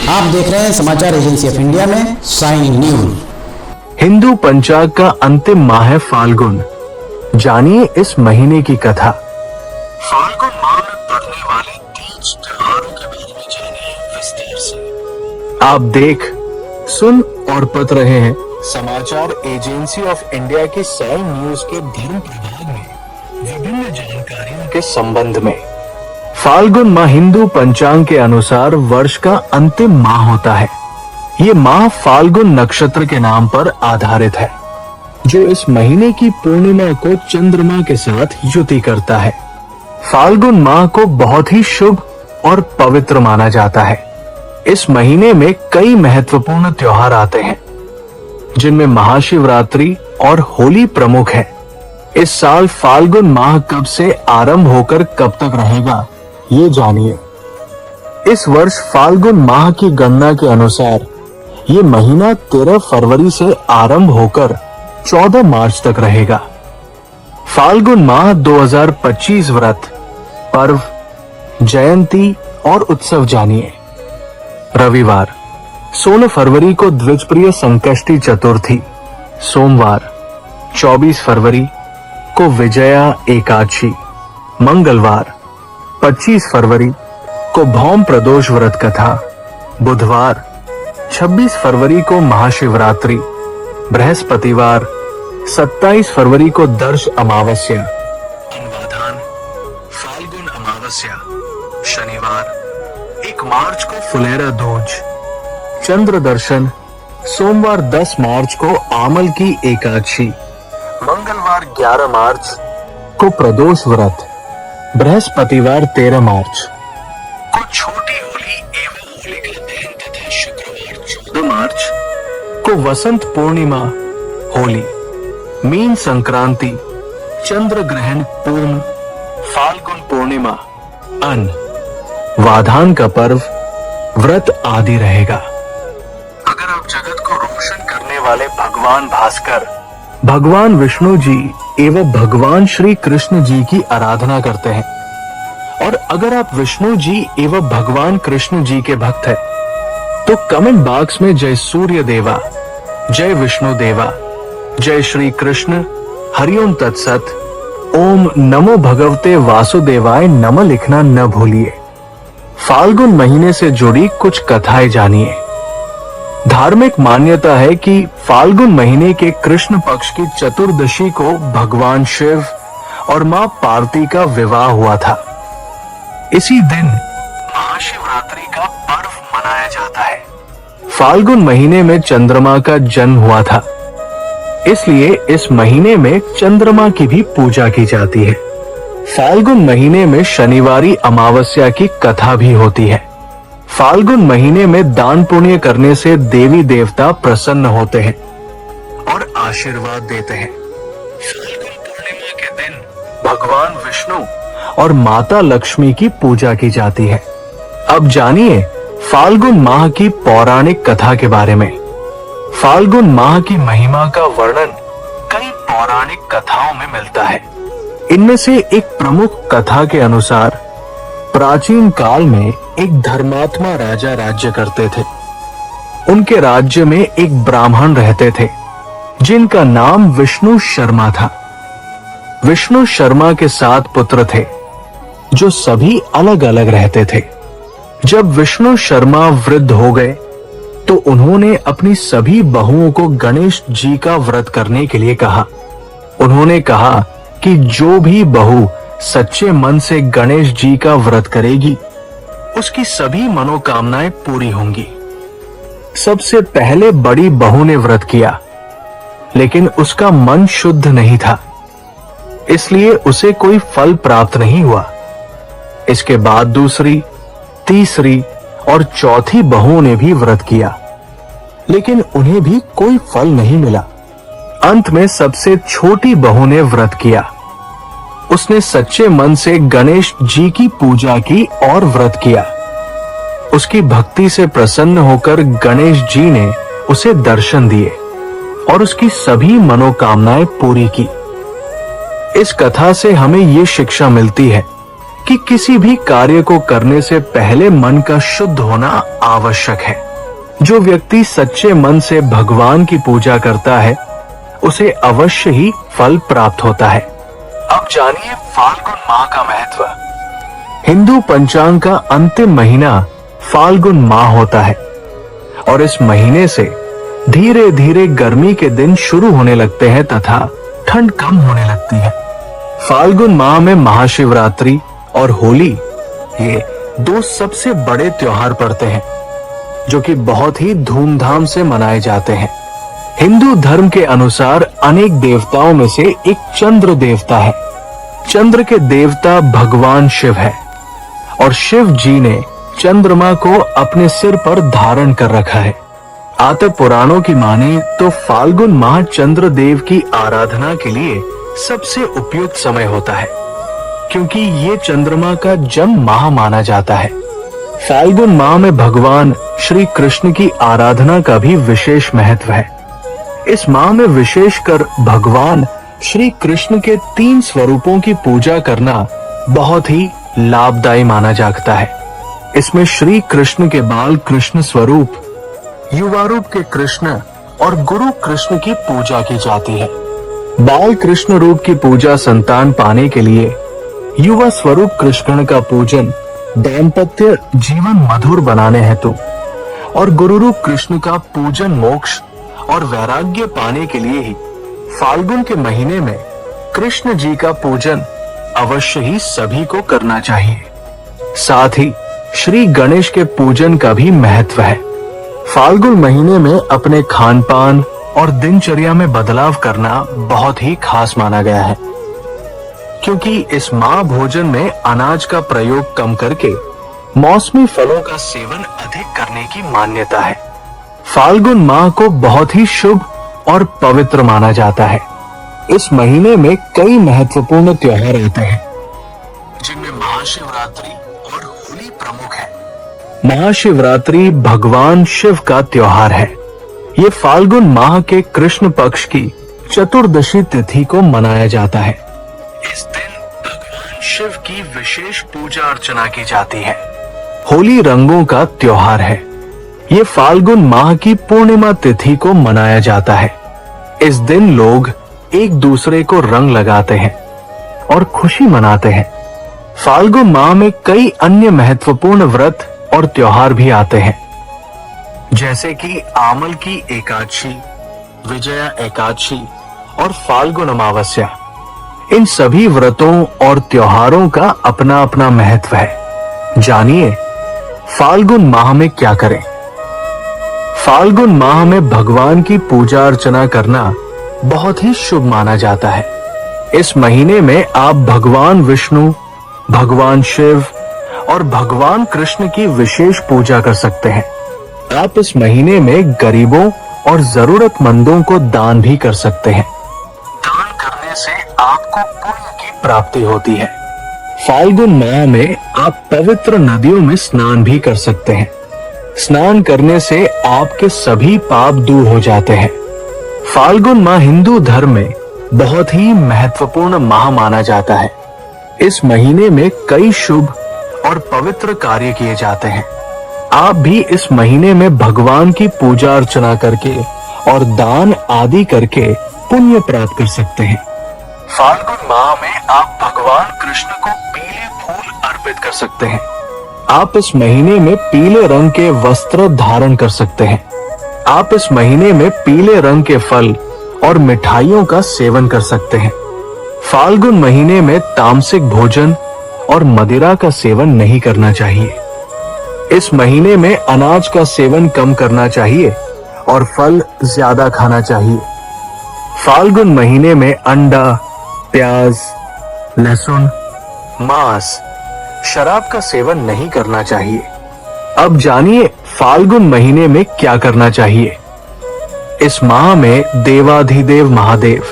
आप देख रहे हैं समाचार एजेंसी ऑफ इंडिया में साइन न्यूज। हिंदू पंचांग का अंतिम माह है फाल्गुन। जानिए इस महीने की कथा। फाल्गुन माह में पड़ने वाले तीज त्योहारों के बारे में जानिए विस्तार से। आप देख, सुन और पढ़ रहे हैं समाचार एजेंसी ऑफ इंडिया की साइन न्यूज के धर्म प्रभाग में विभिन्न जानकारियों के संबंध में। फाल्गुन माह हिंदू पंचांग के अनुसार वर्ष का अंतिम माह होता है। ये माह फाल्गुन नक्षत्र के नाम पर आधारित है, जो इस महीने की पूर्णिमा को चंद्रमा के साथ युति करता है। फाल्गुन माह को बहुत ही शुभ और पवित्र माना जाता है। इस महीने में कई महत्वपूर्ण त्योहार आते हैं, जिनमें महाशिवरात्रि और होली प्रमुख है। इस साल फाल्गुन माह कब से आरंभ होकर कब तक रहेगा, ये जानिए। इस वर्ष फाल्गुन माह की गणना के अनुसार ये महीना 13 फरवरी से आरंभ होकर 14 मार्च तक रहेगा। फाल्गुन माह 2025 व्रत, पर्व, जयंती और उत्सव जानिए। रविवार 16 फरवरी को द्विजप्रिय संकष्टी चतुर्थी। सोमवार 24 फरवरी को विजया एकादशी। मंगलवार 25 फरवरी को भौम प्रदोष व्रत कथा। बुधवार 26 फरवरी को महाशिवरात्रि। बृहस्पतिवार 27 फरवरी को दर्श अमावस्या। अनुवादान फाल्गुन अमावस्या। शनिवार 1 मार्च को फुलेरा दूज। चंद्र दर्शन सोमवार 10 मार्च को आमल की एकादशी। मंगलवार 11 मार्च को प्रदोष व्रत। बृहस्पतिवार 13 मार्च को छोटी होली एवं होलिका दहन तथा शुक्रवार 14 मार्च को वसंत पूर्णिमा होली। मीन संक्रांति, चंद्र ग्रहण पूर्ण, फाल्गुन पूर्णिमा, अन्न, वाधान का पर्व, व्रत आदि रहेगा। अगर आप जगत को रोशन करने वाले भगवान भास्कर, भगवान विष्णु जी एवं भगवान श्री कृष्ण जी की आराधना करते हैं, और अगर आप विष्णु जी एवं भगवान कृष्ण जी के भक्त हैं, तो कमेंट बॉक्स में जय सूर्य देवा, जय विष्णु देवा, जय श्री कृष्ण, हरिओम तत्सत, ओम नमो भगवते वासुदेवाय नमः लिखना न भूलिए। फाल्गुन महीने से जुड़ी कुछ कथाएं जानिए। धार्मिक मान्यता है कि फाल्गुन महीने के कृष्ण पक्ष की चतुर्दशी को भगवान शिव और मां पार्वती का विवाह हुआ था। इसी दिन महाशिवरात्रि का पर्व मनाया जाता है। फाल्गुन महीने में चंद्रमा का जन्म हुआ था, इसलिए इस महीने में चंद्रमा की भी पूजा की जाती है। फाल्गुन महीने में शनिवारी अमावस्या की कथा भी होती है। फाल्गुन महीने में दान पुण्य करने से देवी देवता प्रसन्न होते हैं और आशीर्वाद देते हैं। फाल्गुन पूर्णिमा के दिन भगवान विष्णु और माता लक्ष्मी की पूजा की जाती है। अब जानिए फाल्गुन माह की पौराणिक कथा के बारे में। फाल्गुन माह की महिमा का वर्णन कई पौराणिक कथाओं में मिलता है। इनमें से एक प्रमुख कथा के अनुसार प्राचीन काल में एक धर्मात्मा राजा राज्य करते थे। उनके राज्य में एक ब्राह्मण रहते थे, जिनका नाम विष्णु शर्मा था। विष्णु शर्मा के 7 पुत्र थे, जो सभी अलग अलग रहते थे। जब विष्णु शर्मा वृद्ध हो गए, तो उन्होंने अपनी सभी बहुओं को गणेश जी का व्रत करने के लिए कहा। उन्होंने कहा कि जो भी बहू सच्चे मन से गणेश जी का व्रत करेगी, उसकी सभी मनोकामनाएं पूरी होंगी। सबसे पहले बड़ी बहू ने व्रत किया, लेकिन उसका मन शुद्ध नहीं था, इसलिए उसे कोई फल प्राप्त नहीं हुआ। इसके बाद दूसरी, तीसरी और चौथी बहू ने भी व्रत किया, लेकिन उन्हें भी कोई फल नहीं मिला। अंत में सबसे छोटी बहू ने व्रत किया। उसने सच्चे मन से गणेश जी की पूजा की और व्रत किया। उसकी भक्ति से प्रसन्न होकर गणेश जी ने उसे दर्शन दिए और उसकी सभी मनोकामनाएं पूरी की। इस कथा से हमें ये शिक्षा मिलती है कि किसी भी कार्य को करने से पहले मन का शुद्ध होना आवश्यक है। जो व्यक्ति सच्चे मन से भगवान की पूजा करता है उसे अवश्य ही फल प्राप्त होता है। अब जानिए फाल्गुन माह का महत्व। हिंदू पंचांग का अंतिम महीना फाल्गुन माह होता है और इस महीने से धीरे धीरे गर्मी के दिन शुरू होने लगते हैं तथा ठंड कम होने लगती है। फाल्गुन माह में महाशिवरात्रि और होली ये दो सबसे बड़े त्योहार पड़ते हैं जो कि बहुत ही धूमधाम से मनाए जाते हैं। हिंदू धर्म के अनुसार अनेक देवताओं में से एक चंद्र देवता है। चंद्र के देवता भगवान शिव है और शिव जी ने चंद्रमा को अपने सिर पर धारण कर रखा है। आते पुराणों की माने तो फाल्गुन माह चंद्र देव की आराधना के लिए सबसे उपयुक्त समय होता है क्योंकि ये चंद्रमा का जन्म माह माना जाता है। फाल्गुन माह में भगवान श्री कृष्ण की आराधना का भी विशेष महत्व है। इस माह में विशेषकर भगवान श्री कृष्ण के 3 स्वरूपों की पूजा करना बहुत ही लाभदायी माना जाता है। इसमें श्री कृष्ण के बाल कृष्ण स्वरूप, युवा रूप के कृष्ण और गुरु कृष्ण की पूजा की जाती है। बाल कृष्ण रूप की पूजा संतान पाने के लिए, युवा स्वरूप कृष्ण का पूजन दाम्पत्य जीवन मधुर बनाने हेतु और गुरु रूप कृष्ण का पूजन मोक्ष और वैराग्य पाने के लिए ही फाल्गुन के महीने में कृष्ण जी का पूजन अवश्य ही सभी को करना चाहिए। साथ ही श्री गणेश के पूजन का भी महत्व है। फाल्गुन महीने में अपने खान पान और दिनचर्या में बदलाव करना बहुत ही खास माना गया है क्योंकि इस माह भोजन में अनाज का प्रयोग कम करके मौसमी फलों का सेवन अधिक करने की मान्यता है। फाल्गुन माह को बहुत ही शुभ और पवित्र माना जाता है। इस महीने में कई महत्वपूर्ण त्योहार आते हैं जिनमें महाशिवरात्रि और होली प्रमुख है। महाशिवरात्रि भगवान शिव का त्योहार है। ये फाल्गुन माह के कृष्ण पक्ष की चतुर्दशी तिथि को मनाया जाता है। इस दिन भगवान शिव की विशेष पूजा अर्चना की जाती है। होली रंगों का त्योहार है। ये फाल्गुन माह की पूर्णिमा तिथि को मनाया जाता है। इस दिन लोग एक दूसरे को रंग लगाते हैं और खुशी मनाते हैं। फाल्गुन माह में कई अन्य महत्वपूर्ण व्रत और त्योहार भी आते हैं जैसे कि आमल की एकादशी, विजया एकादशी और फाल्गुन अमावस्या। इन सभी व्रतों और त्योहारों का अपना अपना महत्व है। जानिए फाल्गुन माह में क्या करें। फाल्गुन माह में भगवान की पूजा अर्चना करना बहुत ही शुभ माना जाता है। इस महीने में आप भगवान विष्णु, भगवान शिव और भगवान कृष्ण की विशेष पूजा कर सकते हैं। आप इस महीने में गरीबों और जरूरतमंदों को दान भी कर सकते हैं। दान करने से आपको पुण्य की प्राप्ति होती है। फाल्गुन माह में आप पवित्र नदियों में स्नान भी कर सकते हैं। स्नान करने से आपके सभी पाप दूर हो जाते हैं। फाल्गुन माह हिंदू धर्म में बहुत ही महत्वपूर्ण माह माना जाता है। इस महीने में कई शुभ और पवित्र कार्य किए जाते हैं। आप भी इस महीने में भगवान की पूजा अर्चना करके और दान आदि करके पुण्य प्राप्त कर सकते हैं। फाल्गुन माह में आप भगवान कृष्ण को पीले फूल अर्पित कर सकते हैं। आप इस महीने में पीले रंग के वस्त्र धारण कर सकते हैं। आप इस महीने में पीले रंग के फल और मिठाइयों का सेवन कर सकते हैं। फाल्गुन महीने में तामसिक भोजन और मदिरा का सेवन नहीं करना चाहिए। इस महीने में अनाज का सेवन कम करना चाहिए और फल ज्यादा खाना चाहिए। फाल्गुन महीने में अंडा, प्याज, लहसुन, मांस, शराब का सेवन नहीं करना चाहिए। अब जानिए फाल्गुन महीने में क्या करना चाहिए। इस माह में देवाधिदेव महादेव,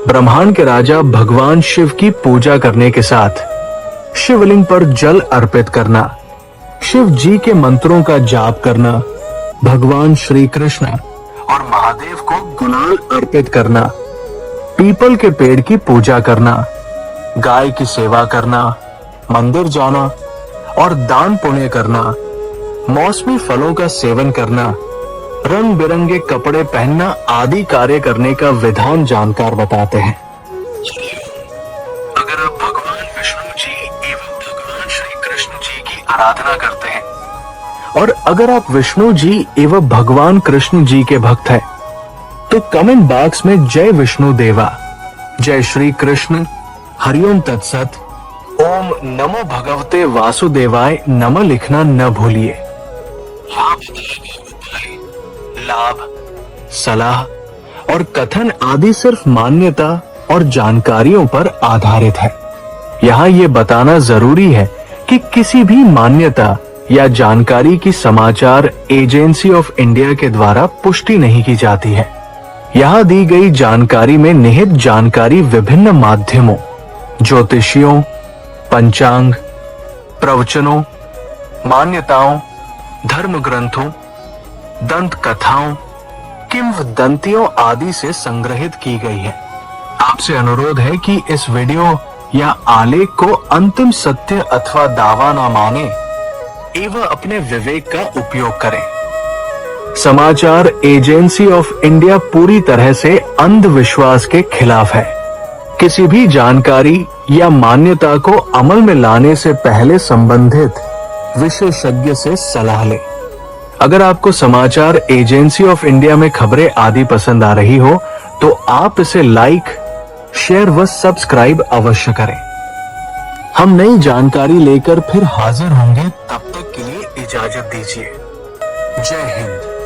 ब्रह्मांड के राजा भगवान शिव की पूजा करने के साथ शिवलिंग पर जल अर्पित करना, शिव जी के मंत्रों का जाप करना, भगवान श्री कृष्ण और महादेव को गुलाल अर्पित करना, पीपल के पेड़ की पूजा करना, गाय की सेवा करना, मंदिर जाना और दान पुण्य करना, मौसमी फलों का सेवन करना, रंग बिरंगे कपड़े पहनना आदि कार्य करने का विधान जानकार बताते हैं। अगर आप भगवान विष्णु जी एवं भगवान श्री कृष्ण जी की आराधना करते हैं और अगर आप विष्णु जी एवं भगवान कृष्ण जी के भक्त हैं, तो कमेंट बॉक्स में जय विष्णु देवा, जय श्री कृष्ण, हरिओम तत्सत, ओम नमो भगवते वासुदेवाय नमः लिखना न भूलिए। लाभ, सलाह और कथन आदि सिर्फ मान्यता और जानकारियों पर आधारित है। यहाँ ये बताना जरूरी है कि किसी भी मान्यता या जानकारी की समाचार एजेंसी ऑफ इंडिया के द्वारा पुष्टि नहीं की जाती है। यहाँ दी गई जानकारी में निहित जानकारी विभिन्न माध्यमों, ज्योतिषियों, पंचांग, प्रवचनों, मान्यताओं, धर्म ग्रंथों, दंत कथाओं, किंवदंतियों आदि से संग्रहित की गई है। आपसे अनुरोध है कि इस वीडियो या आलेख को अंतिम सत्य अथवा दावा न माने एवं अपने विवेक का उपयोग करें। समाचार एजेंसी ऑफ इंडिया पूरी तरह से अंधविश्वास के खिलाफ है। किसी भी जानकारी या मान्यता को अमल में लाने से पहले संबंधित विशेषज्ञ से सलाह लें। अगर आपको समाचार एजेंसी ऑफ इंडिया में खबरें आदि पसंद आ रही हो तो आप इसे लाइक, शेयर व सब्सक्राइब अवश्य करें। हम नई जानकारी लेकर फिर हाजिर होंगे, तब तक के लिए इजाजत दीजिए। जय हिंद।